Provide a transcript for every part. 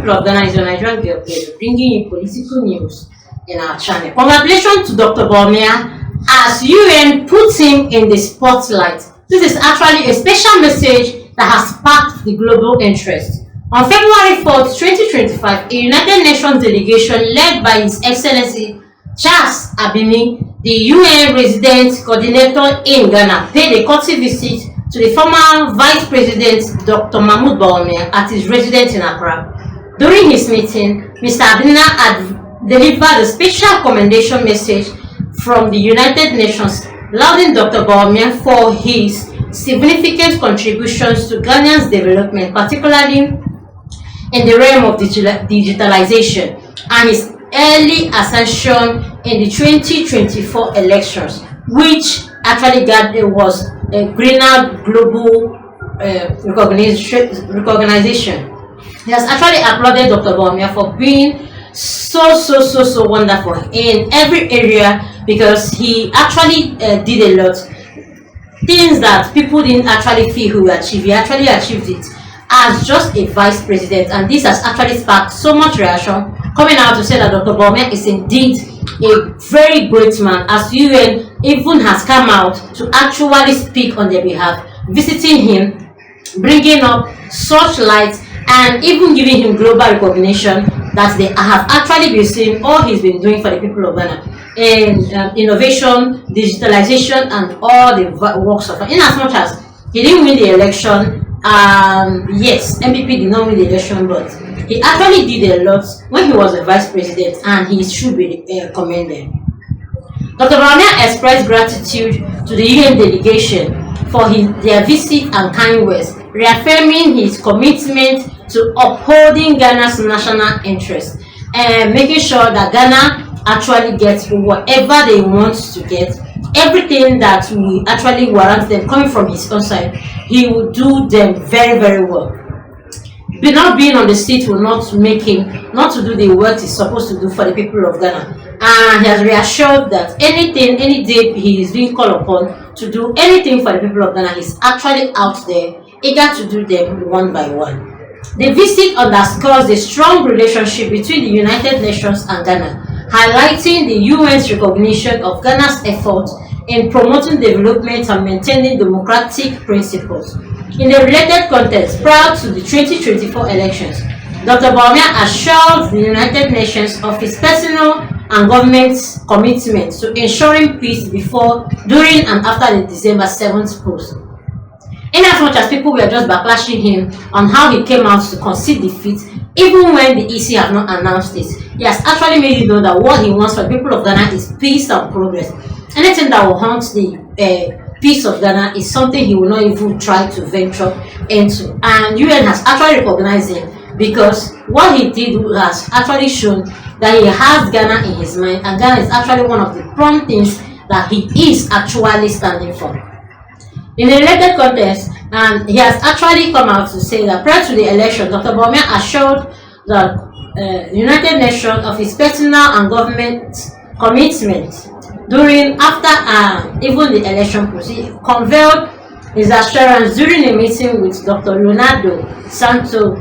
people of Ghana, is your Nigerian girl, bringing you political news in our channel. Congratulations to Dr. Bawumia as UN puts him in the spotlight. This is actually a special message that has sparked the global interest. On February 4th, 2025, a United Nations delegation led by His Excellency Charles Abimi, the UN resident coordinator in Ghana, paid a courtesy visit to the former Vice President Dr. Mahmoud Bawumia at his residence in Accra. During his meeting, Mr. Abina had delivered a special commendation message from the United Nations, lauding Dr. Bawumia for his significant contributions to Ghana's development, particularly in the realm of digitalization, and his early ascension in the 2024 elections, which actually was a greener global recognition. He has actually applauded Dr. Bawumia for being so wonderful in every area, because he actually did a lot. Things that people didn't actually feel he would achieve, he actually achieved it as just a vice president, and this has actually sparked so much reaction coming out to say that Dr. Bawumia is indeed a very great man, as UN even has come out to actually speak on their behalf, visiting him, bringing up such light, and even giving him global recognition that they have actually been seeing all he's been doing for the people of Ghana in innovation, digitalization, and all the works of it. In as much as he didn't win the election, yes, MPP did not win the election, but he actually did a lot when he was a vice president, and he should be commended. Dr. Bawumia expressed gratitude to the UN delegation for their visit and kind words, reaffirming his commitment to upholding Ghana's national interest and making sure that Ghana actually gets whatever they want to get. Everything that we actually warrant them coming from his own side, he will do them very well. But not being on the seat will not make him not to do the work he's supposed to do for the people of Ghana. And he has reassured that any day he is being called upon to do anything for the people of Ghana, he's actually out there, eager to do them one by one. The visit underscores the strong relationship between the United Nations and Ghana, highlighting the UN's recognition of Ghana's efforts in promoting development and maintaining democratic principles. In a related context, prior to the 2024 elections, Dr. Bawumia assured the United Nations of his personal and government's commitment to ensuring peace before, during, and after the December 7th post. In as much as people were just backlashing him on how he came out to concede defeat, even when the EC have not announced it, he has actually made it known that what he wants for the people of Ghana is peace and progress. Anything that will haunt the peace of Ghana is something he will not even try to venture into. And UN has actually recognized him, because what he did has actually shown that he has Ghana in his mind, and Ghana is actually one of the prime things that he is actually standing for. In a related context, and he has actually come out to say that prior to the election, Dr. Bawumia assured the United Nations of his personal and government commitment during, after, even the election process. He conveyed his assurance during a meeting with Dr. Leonardo Santo,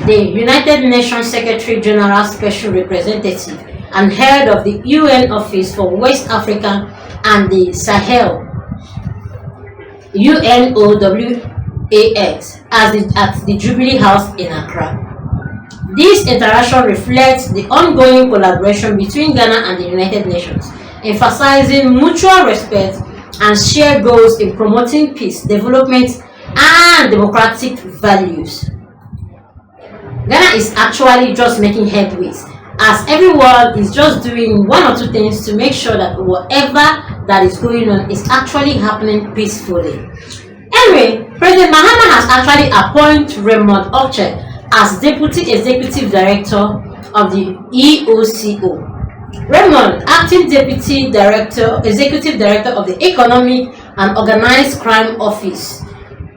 the United Nations Secretary General Special Representative and head of the UN Office for West Africa and the Sahel, UNOWAS, at the Jubilee House in Accra. This interaction reflects the ongoing collaboration between Ghana and the United Nations, emphasizing mutual respect and shared goals in promoting peace, development, and democratic values. Ghana is actually just making headways, as everyone is just doing one or two things to make sure that whatever that is going on is actually happening peacefully. Anyway, President Mahama has actually appointed Raymond as Deputy Executive Director of the EOCO. Raymond, Acting Deputy Director, Executive Director of the Economic and Organized Crime Office.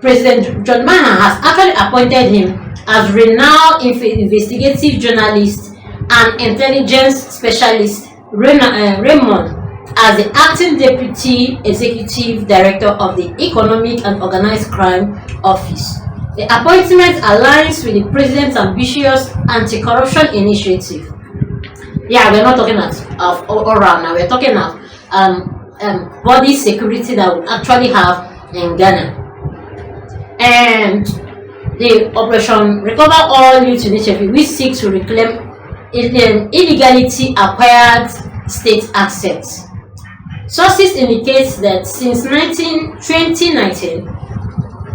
President John Mahama has actually appointed him as renowned investigative journalist and intelligence specialist Raymond as the Acting Deputy Executive Director of the Economic and Organized Crime Office. The appointment aligns with the president's ambitious anti-corruption initiative. Yeah, we're not talking of all around now. We're talking of body security that we actually have in Ghana. And the Operation Recover All Youth Initiative, which seeks to reclaim illegality acquired state assets. Sources indicate that since 2019,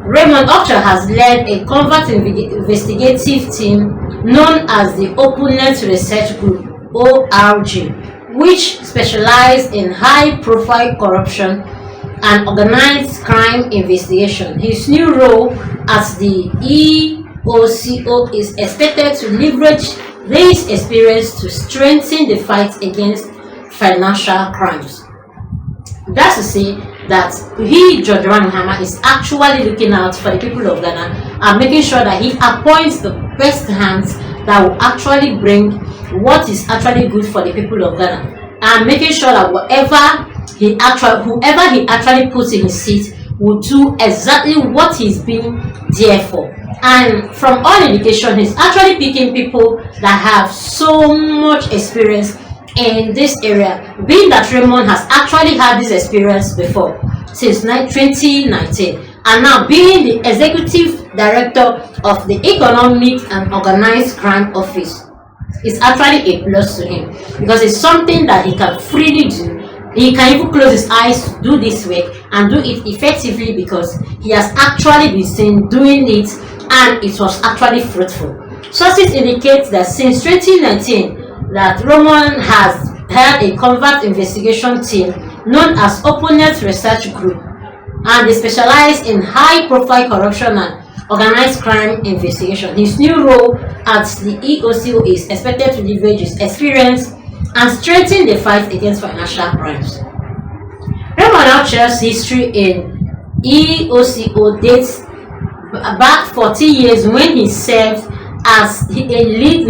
Raymond has led a covert investigative team known as the Openness Research Group (OMG), which specializes in high-profile corruption and organized crime investigation. His new role as the EOCO is expected to leverage this experience to strengthen the fight against financial crimes. That's to say that George Mahama, is actually looking out for the people of Ghana and making sure that he appoints the best hands that will actually bring what is actually good for the people of Ghana, and making sure that whoever he actually puts in his seat will do exactly what he's been there for. And from all indication, he's actually picking people that have so much experience in this area, being that Raymond has actually had this experience before since 2019, and now being the executive director of the Economic and Organized Crime Office is actually a plus to him, because it's something that he can freely do. He can even close his eyes to do this work and do it effectively, because he has actually been seen doing it and it was actually fruitful. Sources indicate that since 2019 that Raymond has had a covert investigation team known as Openness Research Group, and they specialize in high-profile corruption and organized crime investigation. His new role at the EOCO is expected to leverage his experience and strengthen the fight against financial crimes. Raymond shares history in EOCO dates back 40 years when he served as a lead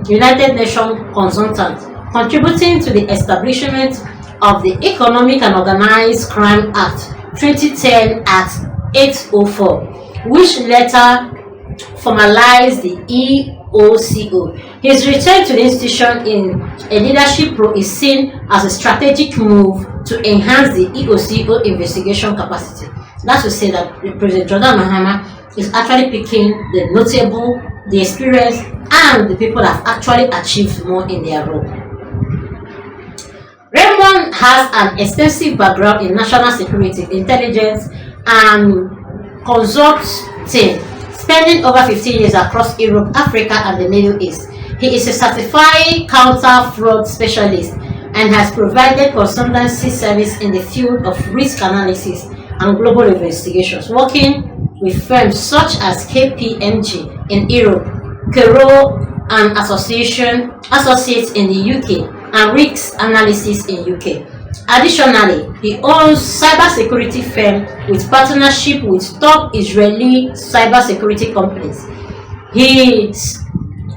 United Nations consultant, contributing to the establishment of the Economic and Organized Crime Act 2010 Act 804, which later formalized the EOCO. His return to the institution in a leadership role is seen as a strategic move to enhance the EOCO investigation capacity. That's to say that President Jordan Mahama is actually picking the notable, the experience, and the people that have actually achieved more in their role. Raymond has an extensive background in national security, intelligence, and consulting, spending over 15 years across Europe, Africa, and the Middle East. He is a certified counter-fraud specialist and has provided consultancy service in the field of risk analysis and global investigations, working with firms such as KPMG in Europe, Kero and Associates in the UK, and risk analysis in UK. Additionally, he owns cybersecurity firm with partnership with top Israeli cybersecurity companies. His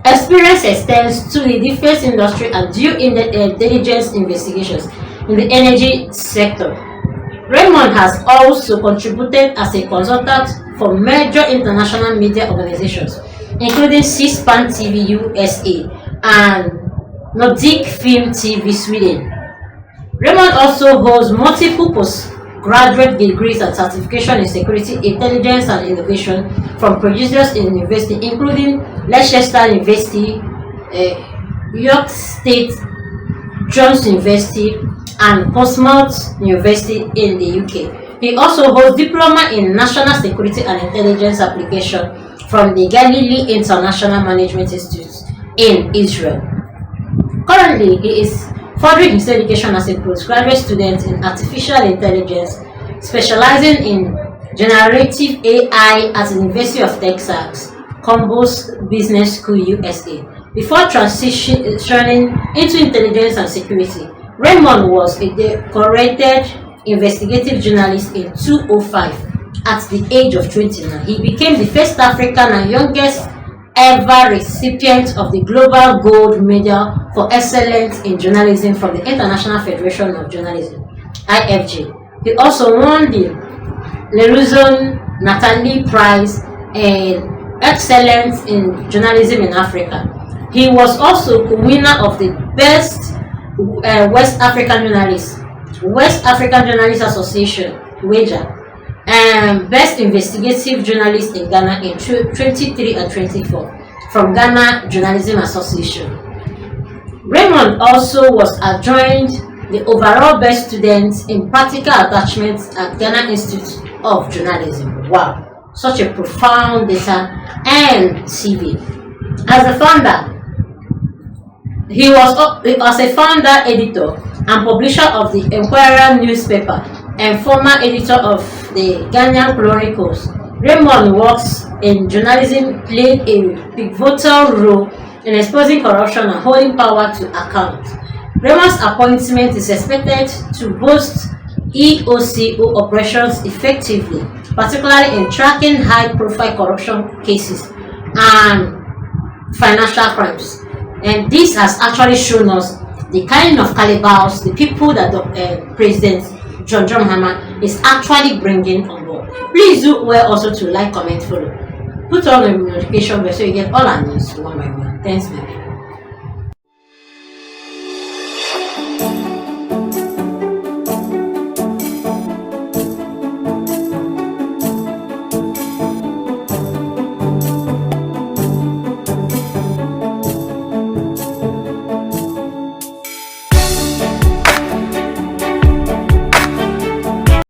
experience extends to the defense industry and due diligence investigations in the energy sector. Raymond has also contributed as a consultant for major international media organizations, including C-SPAN TV USA and Nordic Film TV Sweden. Raymond also holds multiple postgraduate degrees and certification in security, intelligence, and innovation from prestigious universities, including Leicester University, York State, Jones University, and Portsmouth University in the UK. He also holds diploma in national security and intelligence application from the Galilee International Management Institute in Israel. Currently, he is furthering his education as a postgraduate student in artificial intelligence, specializing in generative AI at the University of Texas, Columbus Business School, USA. Before transitioning into intelligence and security, Raymond was a decorated investigative journalist in 2005 at the age of 29. He became the first African and youngest ever recipient of the Global Gold Medal for Excellence in Journalism from the International Federation of Journalism, IFJ. He also won the Leruson Natalie Prize in excellence in journalism in Africa. He was also winner of the best West African Journalists Association wager, and best investigative journalist in Ghana in 23 and 24 from Ghana Journalism Association. Raymond also was adjoined the overall best student in practical attachments at Ghana Institute of Journalism. Wow, such a profound data and CV. As a founder, he was a founder, editor, and publisher of the Enquirer newspaper and former editor of the Ghanaian Chronicles. Raymond works in journalism, played a pivotal role in exposing corruption and holding power to account. Raymond's appointment is expected to boost EOCO operations effectively, particularly in tracking high-profile corruption cases and financial crimes. And this has actually shown us the kind of calibers, the people that President John Mahama is actually bringing on board. Please do well also to like, comment, follow. Put on the notification bell so you get all our news one by one. Thanks, man.